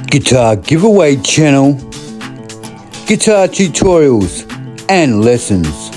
Guitar giveaway channel, guitar tutorials and lessons.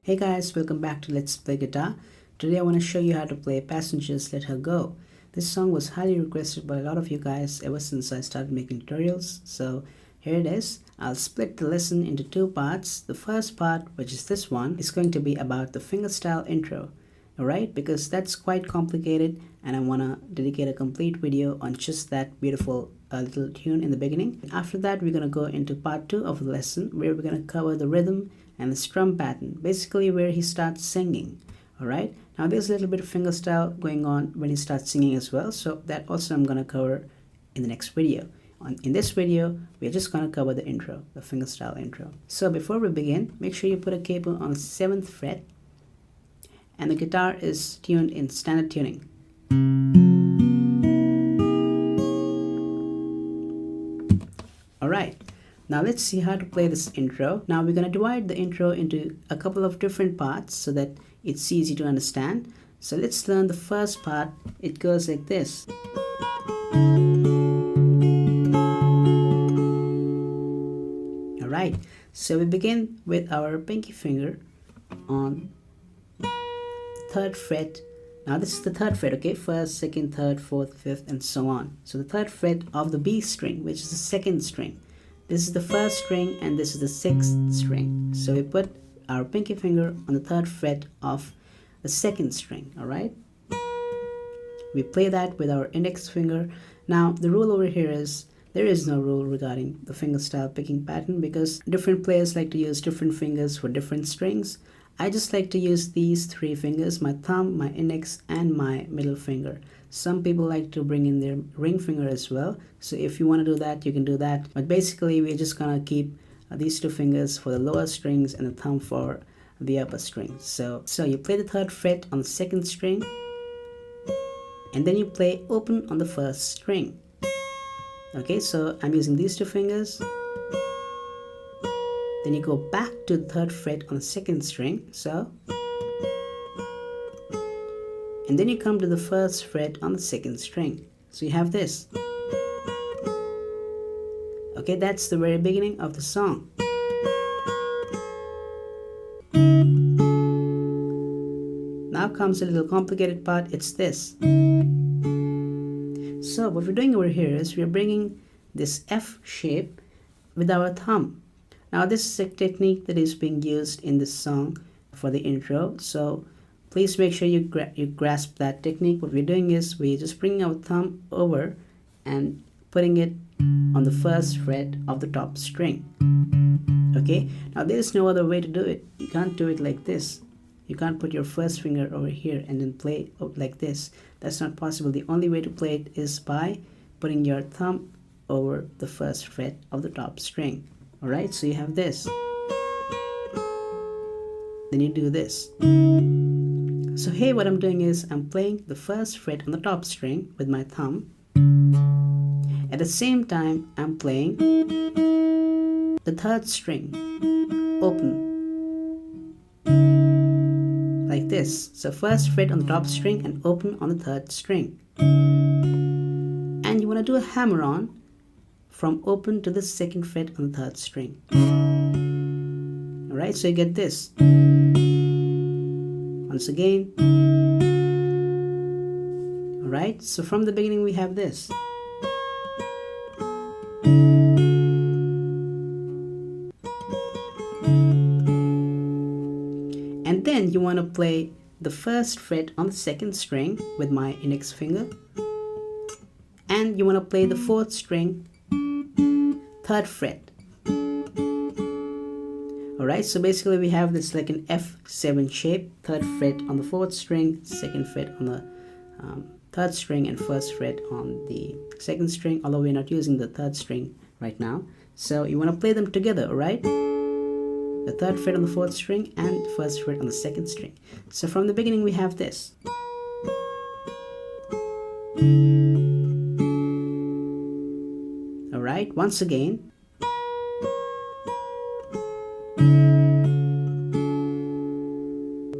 Hey guys, welcome back to Let's Play Guitar. Today I want to show you how to play Passengers Let Her Go. This song was highly requested by a lot of you guys ever since I started making tutorials. So here it is. I'll split the lesson into two parts. The first part, which is this one, is going to be about the fingerstyle intro. Alright, because that's quite complicated and I want to dedicate a complete video on just that beautiful little tune in the beginning. After that, we're going to go into part 2 of the lesson where we're going to cover the rhythm and the strum pattern, basically where he starts singing. Alright, now there's a little bit of fingerstyle going on when he starts singing as well, so that also I'm going to cover in the next video. In this video, we're just going to cover the intro, the fingerstyle intro. So before we begin, make sure you put a capo on the 7th fret and the guitar is tuned in standard tuning. Alright, now let's see how to play this intro. Now we're going to divide the intro into a couple of different parts so that it's easy to understand. So let's learn the first part. It goes like this. Alright, so we begin with our pinky finger on the 3rd fret. Now this is the 3rd fret, okay? 1st, 2nd, 3rd, 4th, 5th, and so on. So the 3rd fret of the B string, which is the 2nd string. This is the 1st string and this is the 6th string. So we put our pinky finger on the 3rd fret of the 2nd string, alright? We play that with our index finger. Now the rule over here is, there is no rule regarding the fingerstyle picking pattern because different players like to use different fingers for different strings. I just like to use these 3 fingers, my thumb, my index, and my middle finger. Some people like to bring in their ring finger as well. So if you want to do that, you can do that. But basically, we're just going to keep these 2 fingers for the lower strings and the thumb for the upper strings. So you play the 3rd fret on the 2nd string. And then you play open on the 1st string. Okay, so I'm using these 2 fingers. Then you go back to the 3rd fret on the 2nd string, so. And then you come to the 1st fret on the 2nd string. So you have this. Okay, that's the very beginning of the song. Now comes a little complicated part, it's this. So what we're doing over here is we're bringing this F shape with our thumb. Now this is a technique that is being used in this song for the intro. So please make sure you grasp that technique. What we're doing is we're just bringing our thumb over and putting it on the 1st fret of the top string. Okay, now there is no other way to do it. You can't do it like this. You can't put your 1st finger over here and then play out like this. That's not possible. The only way to play it is by putting your thumb over the 1st fret of the top string. Alright, so you have this. Then you do this. So here what I'm doing is I'm playing the 1st fret on the top string with my thumb. At the same time, I'm playing the 3rd string open. Like this. So 1st fret on the top string and open on the 3rd string. And you want to do a hammer on from open to the 2nd fret on the 3rd string. Alright, so you get this. Once again. Alright, so from the beginning we have this. And then you want to play the first fret on the second string with my index finger, and you want to play the fourth string, third fret. Alright, so basically we have this like an F7 shape, third fret on the fourth string, second fret on the third string, and first fret on the second string, although we're not using the third string right now. So you want to play them together, alright? The third fret on the fourth string and first fret on the second string. So from the beginning we have this. Alright, once again.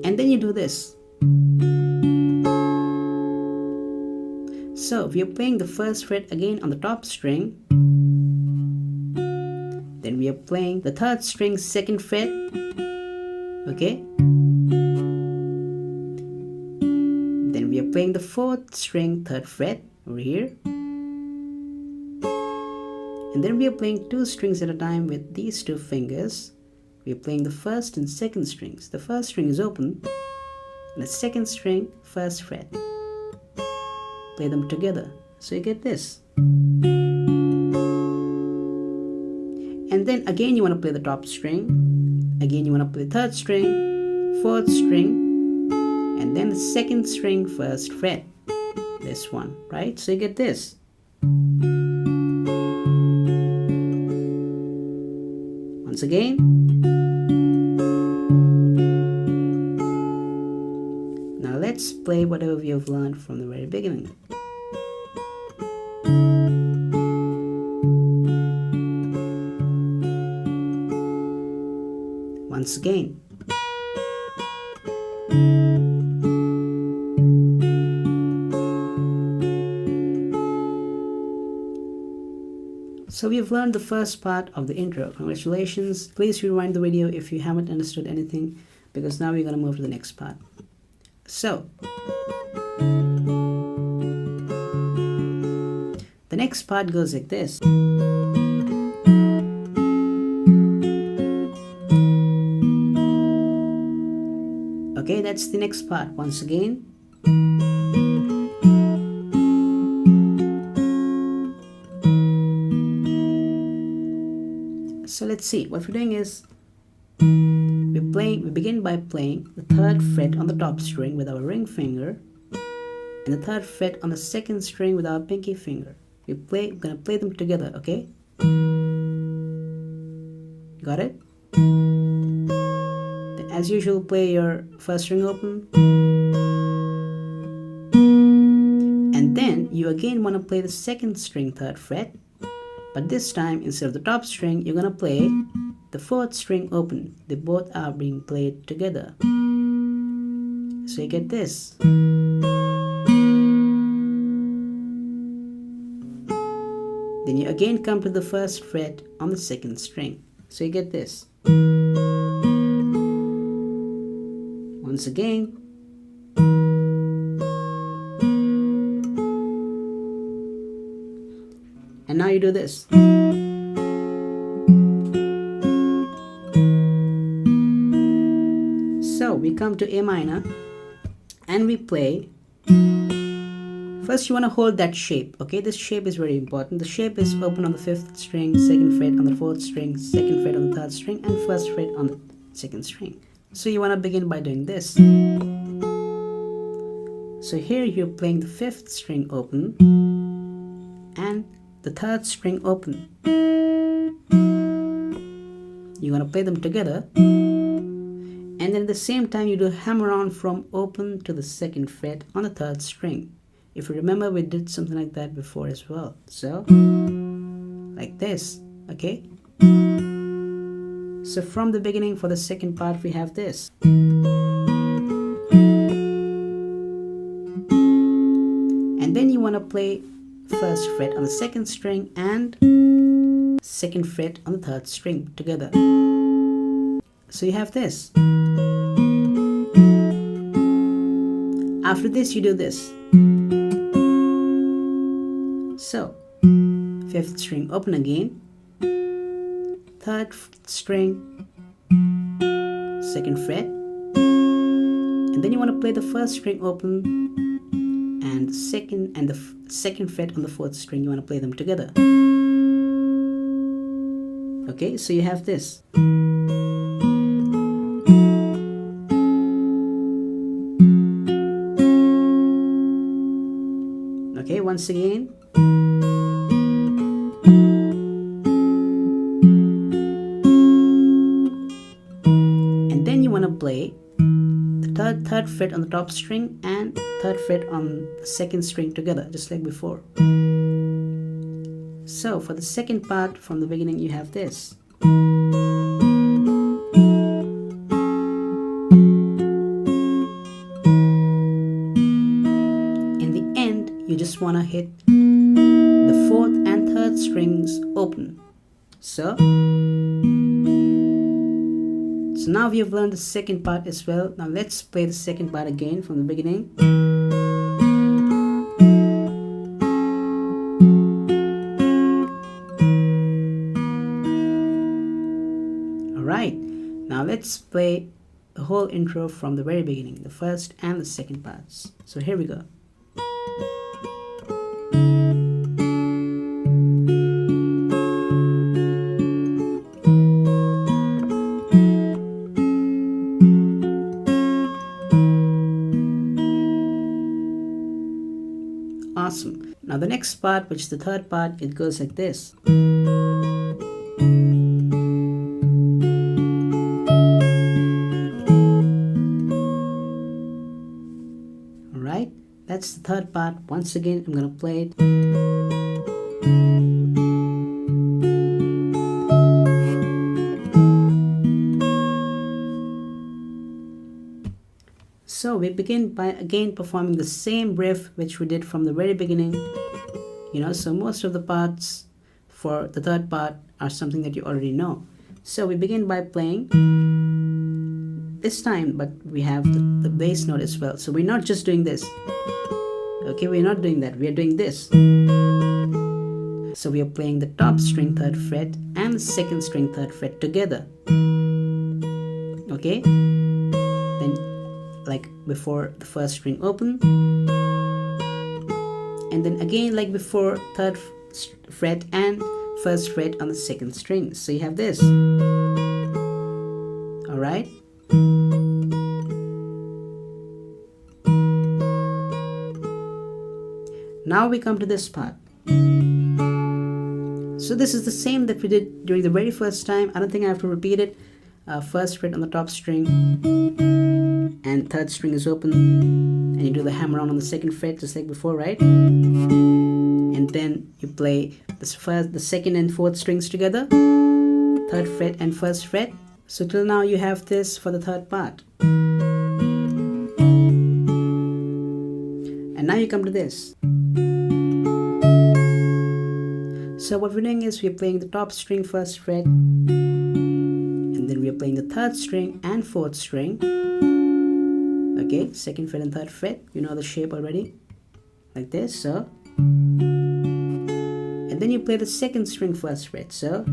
And then you do this. So if you're playing the first fret again on the top string, then we are playing the third string second fret, okay? Then we are playing the fourth string third fret over here. And then we are playing two strings at a time with these two fingers. We are playing the first and second strings. The first string is open, and the second string, first fret. Play them together. So you get this. And then again you want to play the top string. Again you want to play the third string, fourth string, and then the second string, first fret. This one, right? So you get this. Once again. Now let's play whatever we have learned from the very beginning. Once again. So we've learned the first part of the intro. Congratulations. Please rewind the video if you haven't understood anything, because now we're going to move to the next part. So the next part goes like this. Okay, that's the next part. Once again. So let's see. What we're doing is we begin by playing the third fret on the top string with our ring finger, and the third fret on the second string with our pinky finger. We're gonna play them together, okay? Got it? Then as usual, play your first string open, and then you again want to play the second string third fret, but this time instead of the top string you're gonna play the fourth string open. They both are being played together. So you get this. Then you again come to the first fret on the second string. So you get this. Once again. And now you do this. So we come to A minor and we play. First you want to hold that shape, okay? This shape is very important. The shape is open on the fifth string, second fret on the fourth string, second fret on the third string, and first fret on the second string. So you want to begin by doing this. So here you're playing the fifth string open and the third string open. You want to play them together, and then at the same time you do hammer on from open to the second fret on the third string. If you remember, we did something like that before as well. So like this, okay? So from the beginning for the second part we have this. And then you want to play first fret on the second string and second fret on the third string together. So you have this. After this you do this. So fifth string open again, third string, second fret, And then you want to play the first string open and the second fret on the fourth string. You want to play them together. Okay, so you have this. Okay, once again. And then you want to play the third fret on the top string and third fret on the second string together, just like before. So for the second part from the beginning, you have this. In the end, you just want to hit the fourth and third strings open. So now we have learned the second part as well. Now let's play the second part again from the beginning. Alright, now let's play the whole intro from the very beginning, the first and the second parts. So here we go. Awesome. Now the next part, which is the third part, it goes like this. Alright, that's the third part. Once again, I'm going to play it. So we begin by again performing the same riff which we did from the very beginning. So most of the parts for the third part are something that you already know. So we begin by playing this time, but we have the bass note as well. So we're not just doing this. Okay, we're not doing that. We are doing this. So we are playing the top string third fret and the second string third fret together. Okay? Then, like before, the first string open, and then again like before, third fret and first fret on the second string. So you have this. Alright, now we come to this part. So this is the same that we did during the very first time. I don't think I have to repeat it. First fret on the top string and third string is open, and you do the hammer on the second fret just like before, right? And then you play the second and fourth strings together, third fret and first fret. So till now you have this for the third part. And now you come to this. So what we're doing is we're playing the top string first fret, and then we're playing the third string and fourth string. Okay, second fret and third fret, you know the shape already, like this. So, and then you play the second string first fret. So,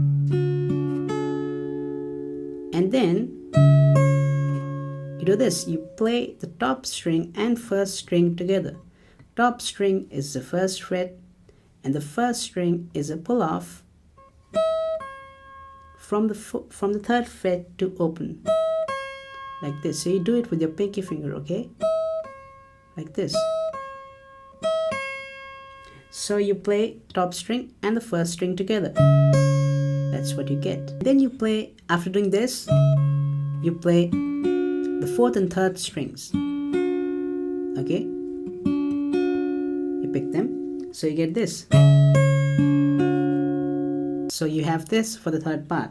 and then you do this, you play the top string and first string together. Top string is the first fret and the first string is a pull off from the third fret to open, like this. So you do it with your pinky finger, okay, like this. So you play top string and the first string together. That's what you get. Then you play, after doing this, you play the fourth and third strings. Okay, you pick them, so you get this. So you have this for the third part.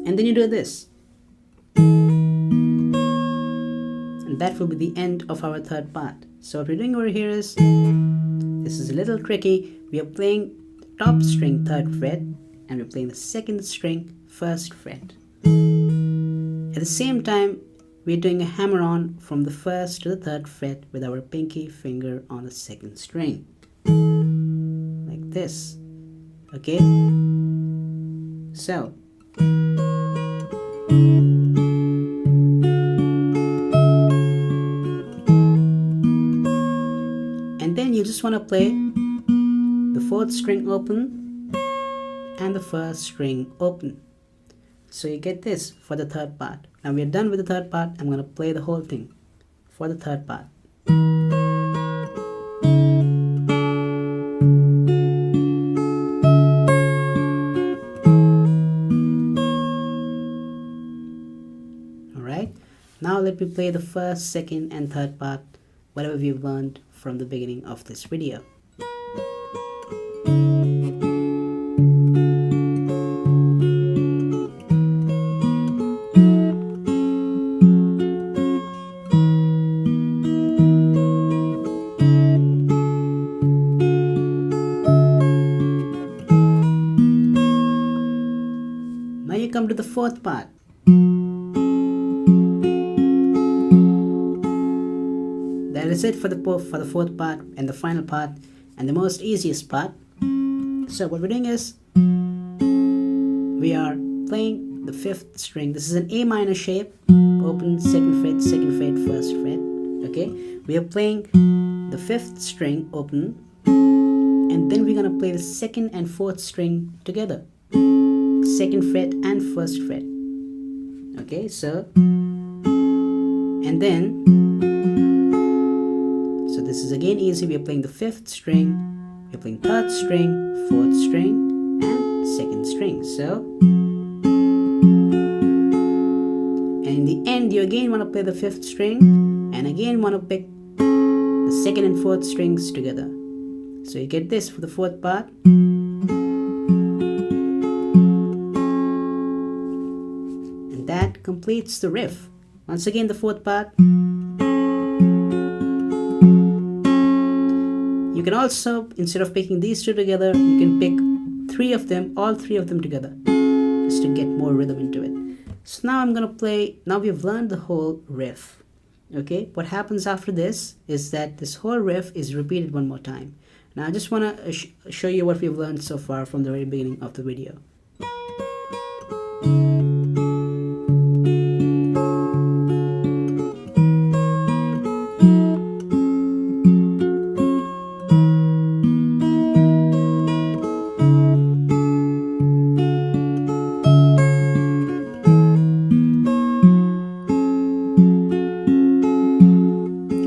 And then you do this. And that will be the end of our third part. So what we're doing over here is, this is a little tricky. We are playing the top string third fret and we're playing the second string first fret. At the same time, we're doing a hammer on from the first to the third fret with our pinky finger on the second string, like this. Okay, So and then you just want to play the 4th string open and the 1st string open. So you get this for the 3rd part. Now we're done with the 3rd part. I'm going to play the whole thing for the 3rd part. Alright, now let me play the 1st, 2nd and 3rd part, whatever we've learned from the beginning of this video. Now you come to the 4th part. That is it for the 4th part and the final part and the most easiest part. So what we're doing is we are playing the 5th string. This is an A minor shape, open, 2nd fret, 1st fret. Okay, we are playing the 5th string open, and then we're gonna play the 2nd and 4th string together, 2nd fret and 1st fret. Okay, so and then so this is again easy. We are playing the 5th string, we are playing 3rd string, 4th string and 2nd string. So and in the end you again want to play the 5th string and again want to pick the 2nd and 4th strings together. So you get this for the 4th part. And that completes the riff. Once again the 4th part. You can also, instead of picking these two together, you can pick 3 of them, all 3 of them together, just to get more rhythm into it. So now I'm gonna play, now we've learned the whole riff. Okay, what happens after this is that this whole riff is repeated one more time. Now I just wanna show you what we've learned so far from the very beginning of the video.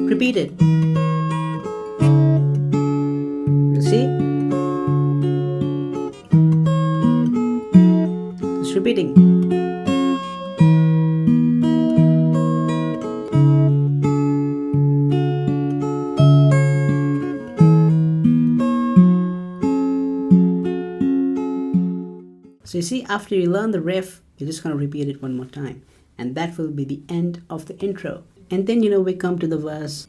Repeat it. You see? It's repeating. So you see, after you learn the riff, you're just going to repeat it one more time. And that will be the end of the intro. And then, we come to the verse.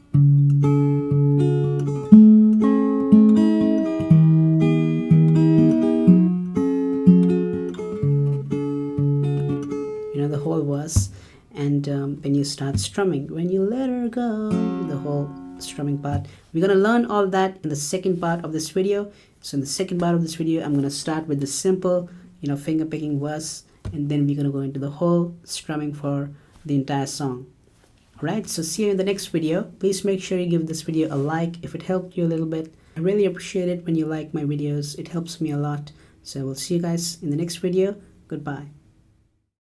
The whole verse. And when you start strumming, when you let her go, the whole strumming part. We're going to learn all that in the second part of this video. So in the second part of this video, I'm going to start with the simple, finger picking verse. And then we're going to go into the whole strumming for the entire song. Alright, so see you in the next video. Please make sure you give this video a like if it helped you a little bit. I really appreciate it when you like my videos. It helps me a lot. So we'll see you guys in the next video. Goodbye.